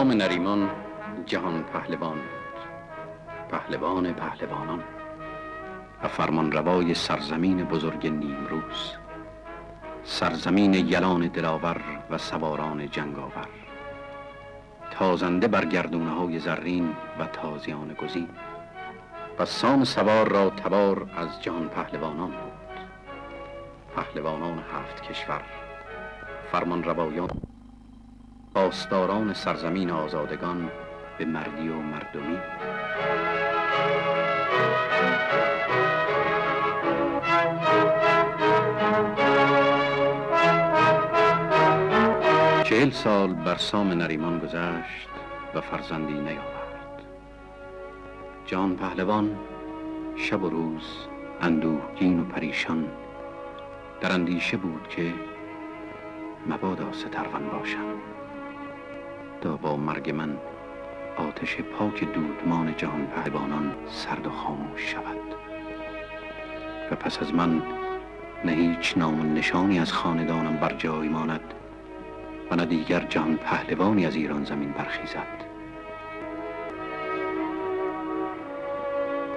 سام نریمان جهان پهلوان بود، پهلوان پهلوانان و فرمانروای سرزمین بزرگ نیمروز، سرزمین یلان دلاور و سواران جنگاور، تازنده بر گردونه‌های زرین و تازیان گزین. و سام سوار را تبار از جهان پهلوانان بود، پهلوانان 7 کشور، فرمانروایان، پاسداران سرزمین آزادگان به مردی و مردمی. چهل سال بر سام نریمان گذشت و فرزندی نیاورد. جهان پهلوان شب و روز اندوهگین و پریشان در اندیشه بود که مبادا سترون باشم تا با مرگ من آتش پاک دودمان جهان پهلوانان سرد و خاموش شود و پس از من نه هیچ نام و نشانی از خاندانم بر جای ماند و نه دیگر جهان پهلوانی از ایران زمین برخیزد.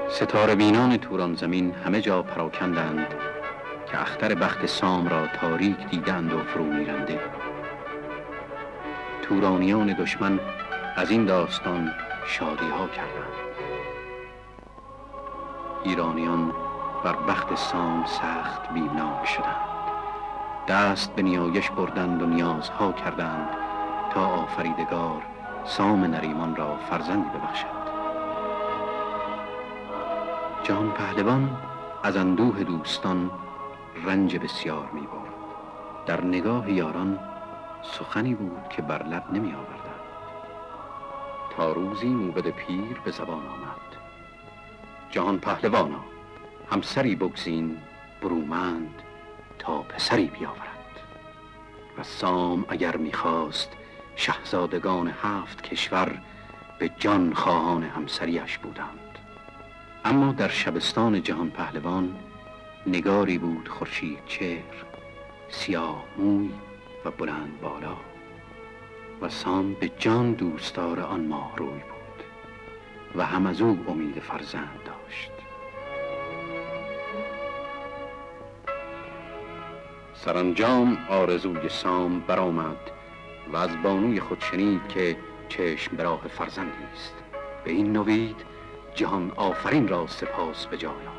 ستاره بینان توران زمین همه جا پراکندند که اختر بخت سام را تاریک دیدند و فرو میرنده. تورانیان دشمن از این داستان شادی ها کردند. ایرانیان بر بخت سام سخت بیمناک شدند، دست به نیایش بردند و نیازها کردند تا آفریدگار سام نریمان را فرزندی ببخشد. جهان پهلوان از اندوه دوستان رنج بسیار می برد. در نگاه یاران سخنی بود که بر لب نمی آوردند تا روزی موبد پیر به زبان آمد: جهان پهلوانا، همسری بگزین برومند تا پسری بیاورد. و سام اگر می‌خواست شاهزادگان 7 کشور به جان خواهان همسریش بودند. اما در شبستان جهان پهلوان نگاری بود خورشید چهر، سیاه موی و بلند بالا و سام به جان دوستدار آن ماه روی بود و هم از او امید فرزند داشت. سرانجام آرزوی سام برآمد و از بانوی خود شنید که چشم به راه فرزندی است. به این نوید جهان آفرین را سپاس به جای آورد.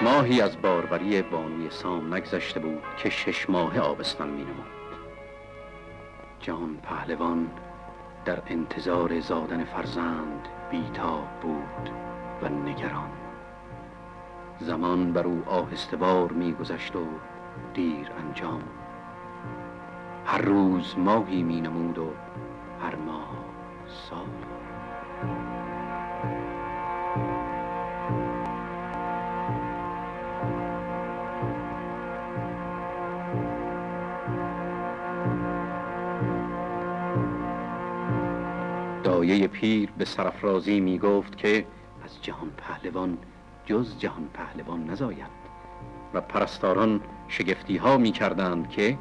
ماهی از باروری بانوی سام نگذشته بود که 6 ماهه آبستن می نمود. جهان پهلوان در انتظار زادن فرزند بیتاب بود و نگران. زمان بر او آهسته وار می گذشت و دیر انجام. هر روز ماهی می نمود و هر ماه سال. دایه پیر به سرافرازی می گفت که از جهان پهلوان جز جهان پهلوان نزاید و پرستاران شگفتی ها می کردند که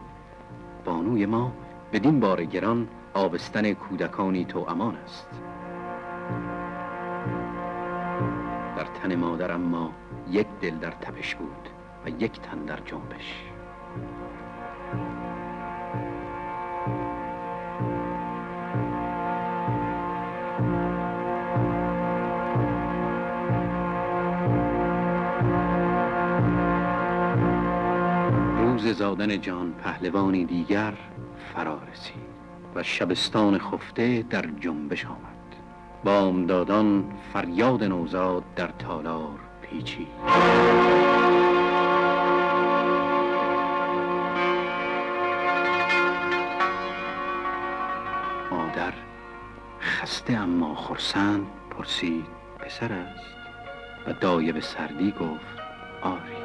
بانوی ما بدین بار گران آبستن کودکانی توامان است. در تن مادر اما یک دل در تپش بود و یک تن در جنبش. روز زادن جهان پهلوانی دیگر فرا رسید و شبستان خفته در جنبش آمد. بامدادان فریاد نوزاد در تالار پیچید. مادر خسته اما خرسند پرسید: پسر است؟ و دایه به سردی گفت: آری.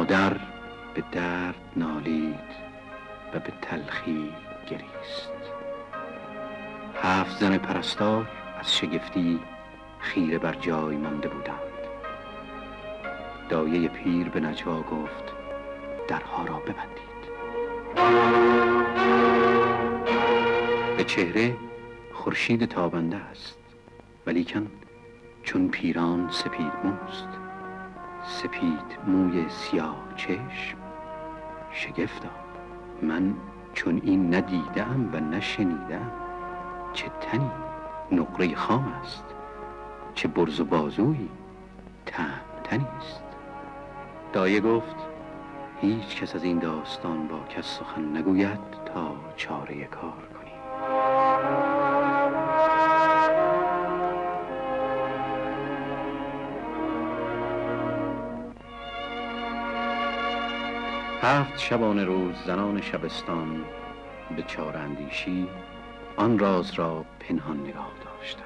مادر به درد نالید و به تلخی گریست. 7 زن پرستار از شگفتی خیره بر جای مانده بودند. دایه پیر به نجوا گفت درها را ببندید. به چهره خورشید تابنده است، ولیکن چون پیران سپید موست، سپید موی سیاه چشم. شگفتا، من چون این ندیدم و نشنیدم. چه تنی نقره خام است، چه برز و بازویی تنی است. دایه گفت هیچ کس از این داستان با کس سخن نگوید تا چاره کار کنیم. هفت شبانه روز زنان شبستان به چاره اندیشی آن راز را پنهان نگاه داشتند.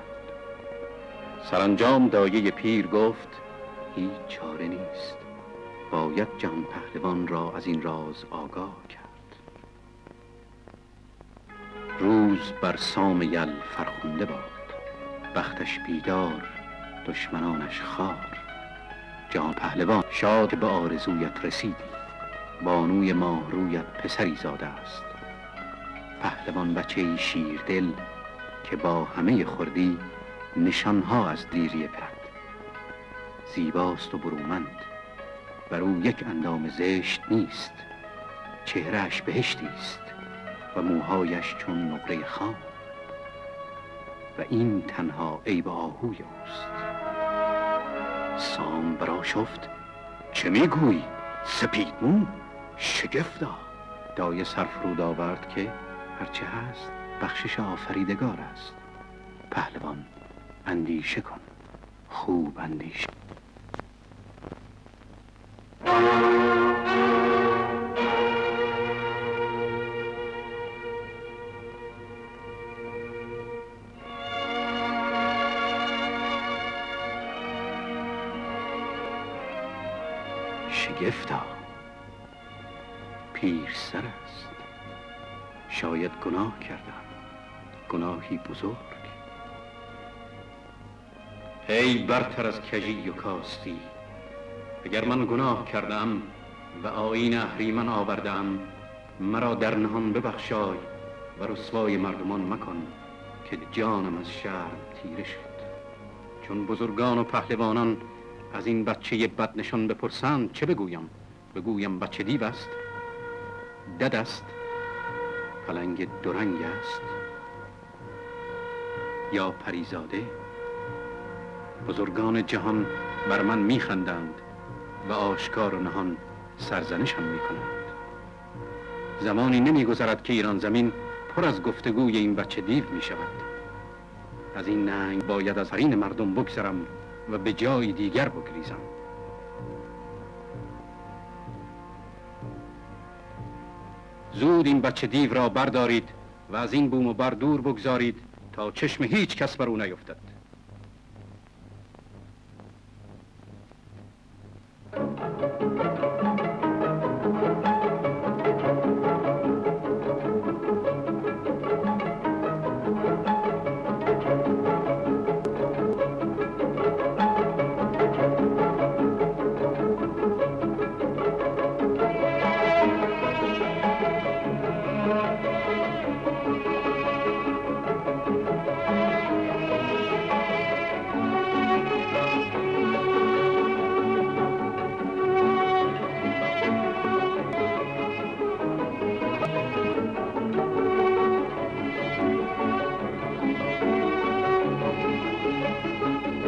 سرانجام دایه پیر گفت هیچ چاره نیست، باید جهان پهلوان را از این راز آگاه کرد. روز بر سام یل فرخنده باد، بختش بیدار دشمنانش خوار. جهان پهلوان شاد به آرزویت رسیدی، بانوی ماه رویت پسری زاده است. پهلوان بچه شیردل که با همه خردی نشانها از دیری پرد. زیباست و برومند، بر او یک اندام زشت نیست. چهرهش بهشتی است و موهایش چون نقره خام، و این تنها عیب آهوی اوست. سام برآشفت چه میگویی؟ سپید مو؟ شگفتا. دایه سر فرود آورد که هرچه هست بخشش آفریدگار است. پهلوان اندیشه کن، خوب اندیشه. شگفتا، پیر سر است. شاید گناه کردم، گناهی بزرگ. ای برتر از کژی و کاستی، اگر من گناه کردم و آیین اهریمن آوردم، مرا در نهان ببخشای و رسوای مردمان مکن که جانم از شرم تیره شد. چون بزرگان و پهلوانان از این بچه بدنشان بپرسند چه بگویم؟ بگویم بچه دیو است، دد است، پلنگ دورنگ است یا پریزاده؟ بزرگان جهان بر من میخندند و آشکار و نهان سرزنشم میکنند. زمانی نمیگذرد که ایران زمین پر از گفتگوی این بچه دیو میشود. از این ننگ باید از حریم مردم بگذرم و به جای دیگر بگریزم. زود این بچه دیو را بردارید و از این بوم و بر دور بگذارید تا چشم هیچ کس بر او نیفتد.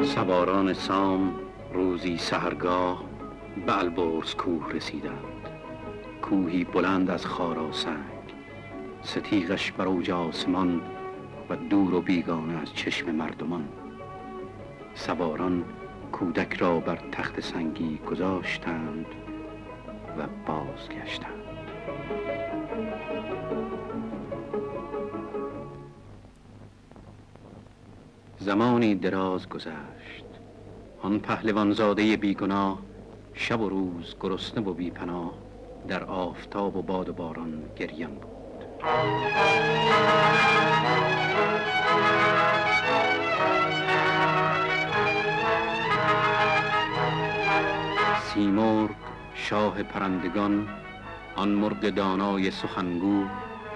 سواران سام روزی سحرگاه به البرز کوه رسیدند. کوهی بلند از خاراسنگ، ستیغش بر اوج آسمان و دور و بیگانه از چشم مردمان. سواران کودک را بر تخت سنگی گذاشتند و بازگشتند. زمانی دراز گذشت. آن پهلوان زاده بیگناه شب و روز گرسنه و بی پناه در آفتاب و باد و باران گریان بود. سیمرغ شاه پرندگان، آن مرغ دانای سخنگو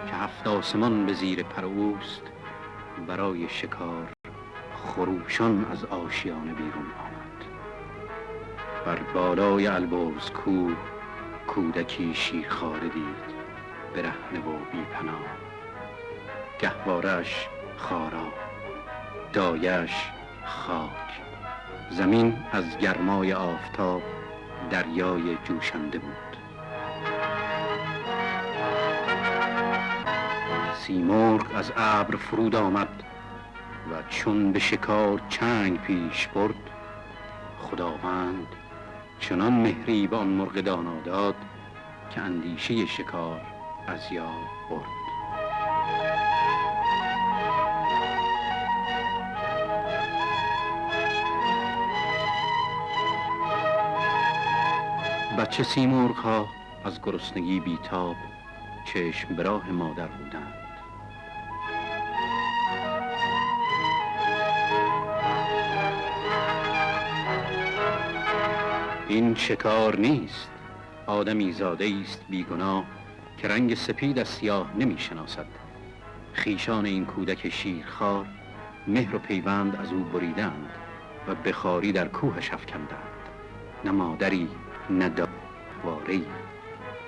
که 7 آسمان به زیر پر اوست، برای شکار خروشان از آشیانه بیرون آمد. بر بالای البرز کوه کودکی شیرخواره دید، برهنه و بی پناه. گهواره‌اش خارا، دایه‌اش خاک، زمین از گرمای آفتاب دریای جوشنده بود. سیمرغ از ابر فرود آمد و چون به شکار چنگ پیش برد، خداوند چنان مهری به آن مرغ دانا داد که اندیشه شکار از یاد برد. بچه سیمرغ ها از گرسنگی بیتاب چشم به راه مادر بودند. این شکار نیست، آدمی زاده است بیگناه که رنگ سپید از سیاه نمی شناسد. خیشان این کودک شیرخوار مهر و پیوند از او بریدند و بخاری در کوهش افکندند. نه مادری نه داواری.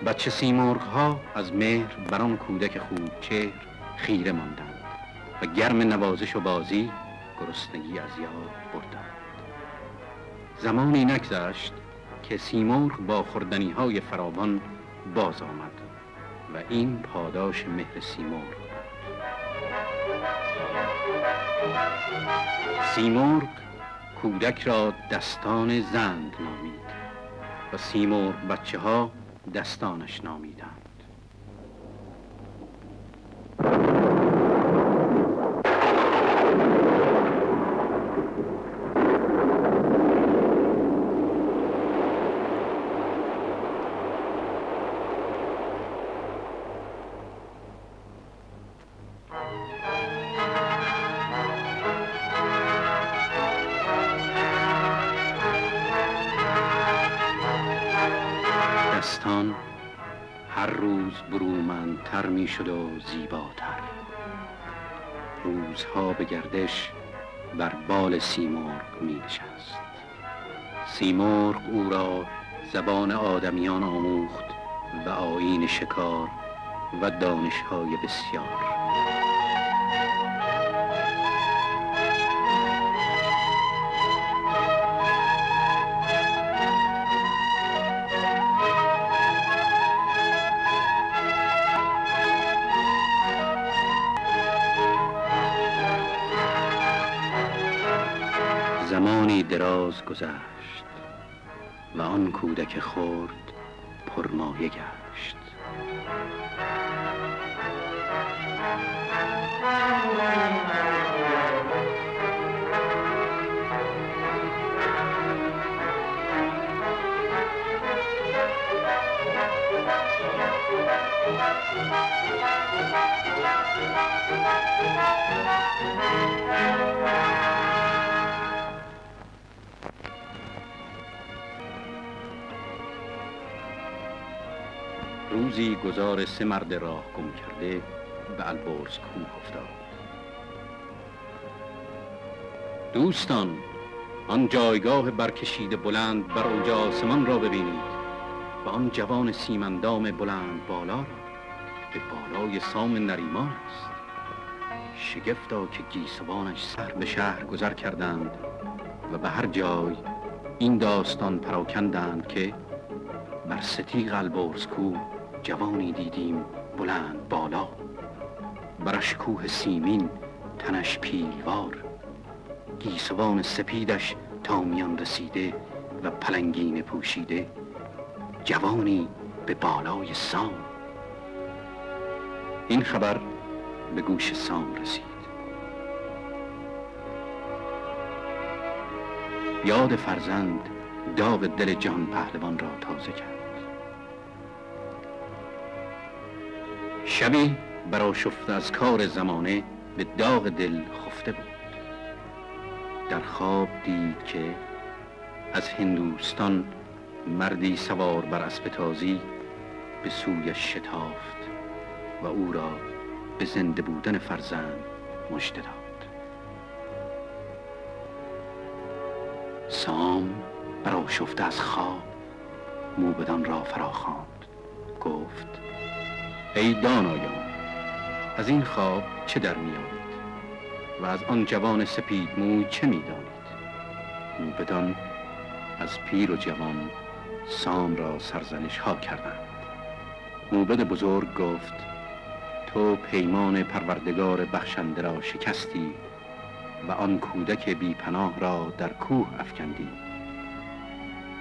بچه سیمرغ ها از مهر بر آن کودک خوب چهر خیره ماندند و گرم نوازش و بازی گرسنگی از یاد بردند. زمانی نگذشت که سیمرغ با خوردنی های فراوان باز آمد و این پاداش مهر سیمرغ بود. سیمرغ کودک را دستان زند نامید و سیمرغ بچه ها دستانش نامیدند. دستان هر روز برومندتر می شد و زیباتر. روزها به گردش بر بال سیمرغ می نشست. سیمرغ او را زبان آدمیان آموخت و آیین شکار و دانش‌های بسیار. زمانی دراز گذشت و آن کودک خرد پرمایه گشت. روزی گذار 3 مرد راه گم کرده به البرز کوه افتاد. دوستان، آن جایگاه برکشیده بلند بر اوج آسمان را ببینید و آن جوان سیمندام بلند بالا را به بالای سام نریمان است. شگفتا که گیسوانش سر به شهر گذر کردند و به هر جای این داستان پراکندند که بر ستیغ البرز کوه جوانی دیدیم بلند بالا، برش کوه سیمین، تنش پیلوار، گیسوان سپیدش تا میان رسیده و پلنگین پوشیده، جوانی به بالای سام. این خبر به گوش سام رسید. یاد فرزند داغ دل جهان پهلوان را تازه کرد. شبی برآشفته از کار زمانه به داغ دل خفته بود. در خواب دید که از هندوستان مردی سوار بر اسب تازی به سویش شتافت و او را به زنده بودن فرزند مژده داد. سام برآشفته از خواب موبدان را فراخواند، گفت: ای دانایان، از این خواب چه در می‌آید و از آن جوان سپید موی چه می‌دانید؟ موبدان از پیر و جوان سام را سرزنش ها کردند. موبد بزرگ گفت: تو پیمان پروردگار بخشنده را شکستی و آن کودک بی پناه را در کوه افکندی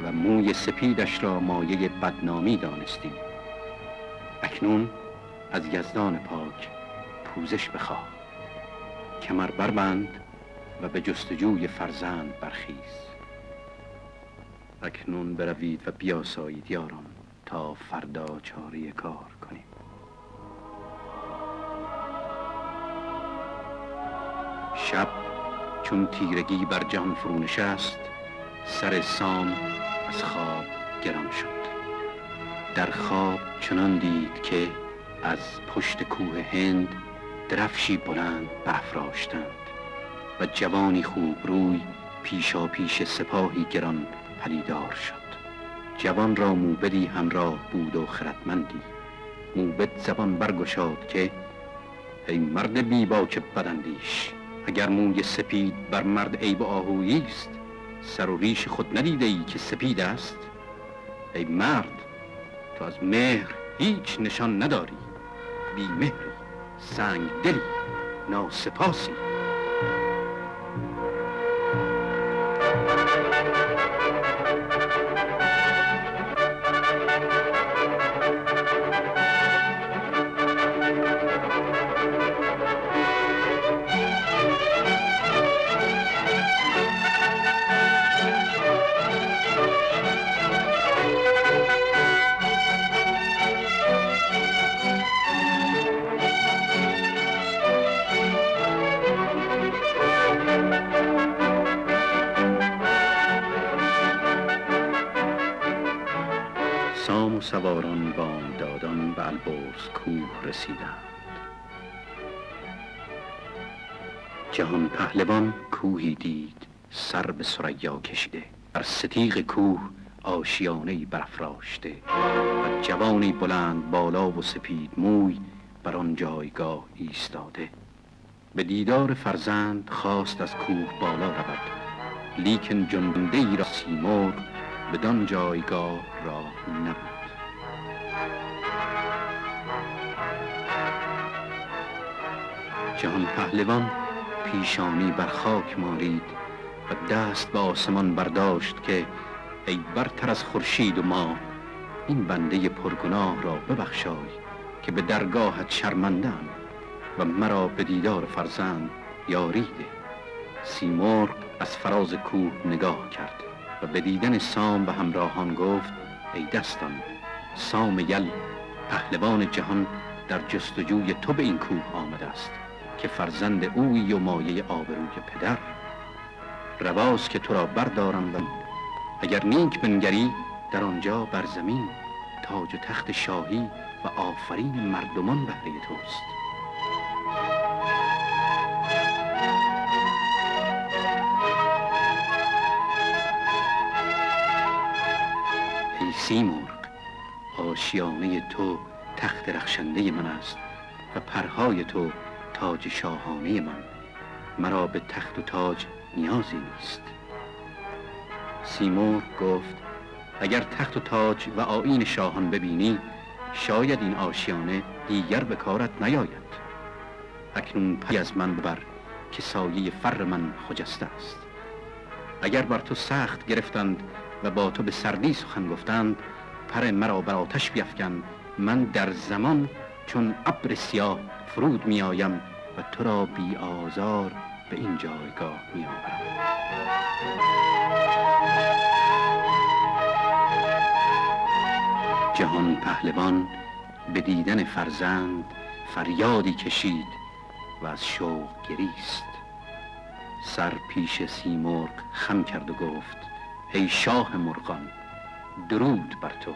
و موی سپیدش را مایه بدنامی دانستی. اکنون از یزدان پاک پوزش بخواه، کمر بربند و به جستجوی فرزند برخیز. اکنون بروید و بیاسایید یاران تا فردا چاره کار کنیم. شب چون تیرگی بر جهان فرو نشست، سر سام از خواب گران شد. در خواب چنان دید که از پشت کوه هند درفشی بلند برافراشتند و جوانی خوب روی پیشا پیش سپاهی گران پدیدار شد. جوان را موبدی همراه بود و خردمندی. موبد زبان برگشاد که ای مرد بی باک بداندیش، اگر موی سپید بر مرد عیب آهویی است، سر و ریش خود ندیده ای که سپید است؟ ای مرد، تو از مهر هیچ نشان نداری، بی مهری، سنگ دلی، ناسپاسی. سام و سواران بامدادان به البرز کوه رسیدند. جهان پهلوان کوهی دید سر به ثریا کشیده، بر ستیغ کوه آشیانه‌ای برافراشته و جوانی بلند بالا و سپید موی بر آن جایگاه ایستاده. به دیدار فرزند خواست از کوه بالا رود، لیکن جنبنده ای را سیمرغ بدان جایگاه راه نبود. جهان پهلوان پیشانی بر خاک مالید و دست به آسمان برداشت که ای برتر از خورشید و ماه، این بنده پرگناه را ببخشای که به درگاهت شرمنده‌ام و مرا به دیدار فرزند یاری ده. سیمرغ از فراز کوه نگاه کرد و به دیدن سام و همراهان گفت: ای دستان، سام یل پهلوان جهان در جستجوی تو به این کوه آمده است که فرزند اویی و مایه آبروی پدر. رواست که تو را بردارم و اگر نیک بنگری در آنجا بر زمین تاج و تخت شاهی و آفرین مردمان بهره توست. ای سیمرغ، آشیانه تو تخت رخشنده من است و پرهای تو تاج شاهانه من. مرا به تخت و تاج نیازی نیست. سیمرغ گفت: اگر تخت و تاج و آیین شاهان ببینی، شاید این آشیانه دیگر به کارت نیاید. اکنون پی از من ببر که سایه فر من خجسته است. اگر بر تو سخت گرفتند و با تو به سردی سخن گفتند، پر مرا بر آتش بیفکن. من در زمان چون ابر سیاه فرود می آیم و تو را بی آزار به این جایگاه می آورم. جهان پهلوان به دیدن فرزند فریادی کشید و از شوق گریست. سر پیش سیمرغ خم کرد و گفت ای شاه مرغان، درود بر تو.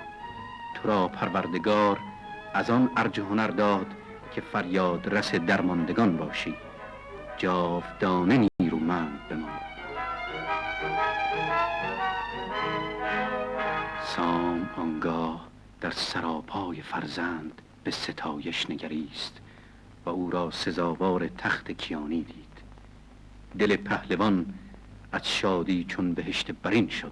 تو را پروردگار از آن ارج و هنر داد که فریاد رس درماندگان باشی. جاودانه نیرومند بمان. سام آنگاه در سراپای فرزند به ستایش نگریست و او را سزاوار تخت کیانی دید. دل پهلوان از شادی چون بهشت برین شد.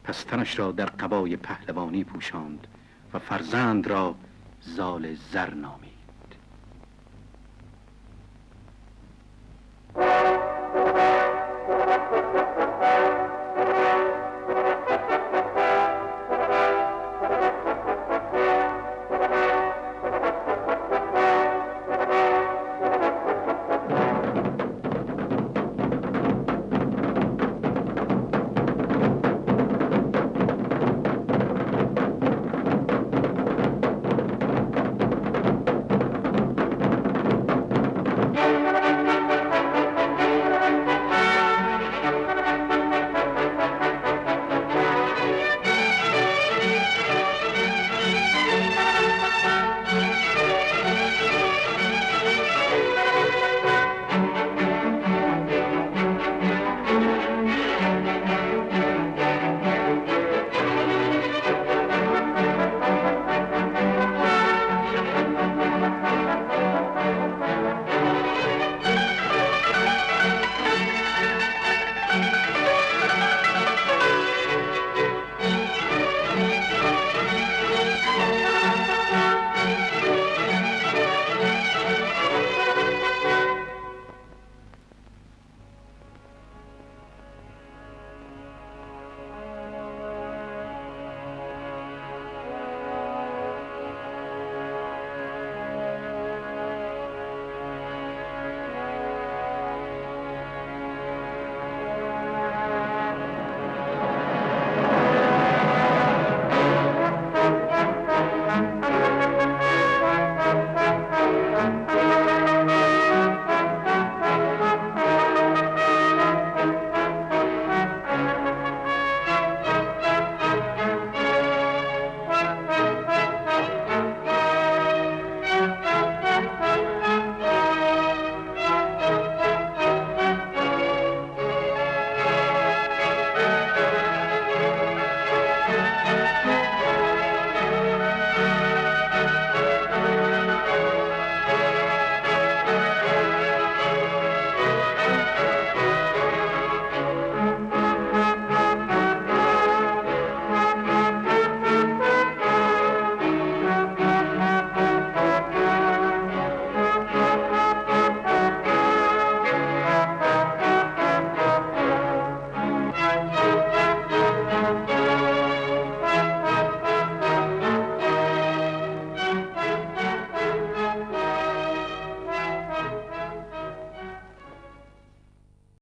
پس تنش را در قبای پهلوانی پوشاند و فرزند را زال زر نامید.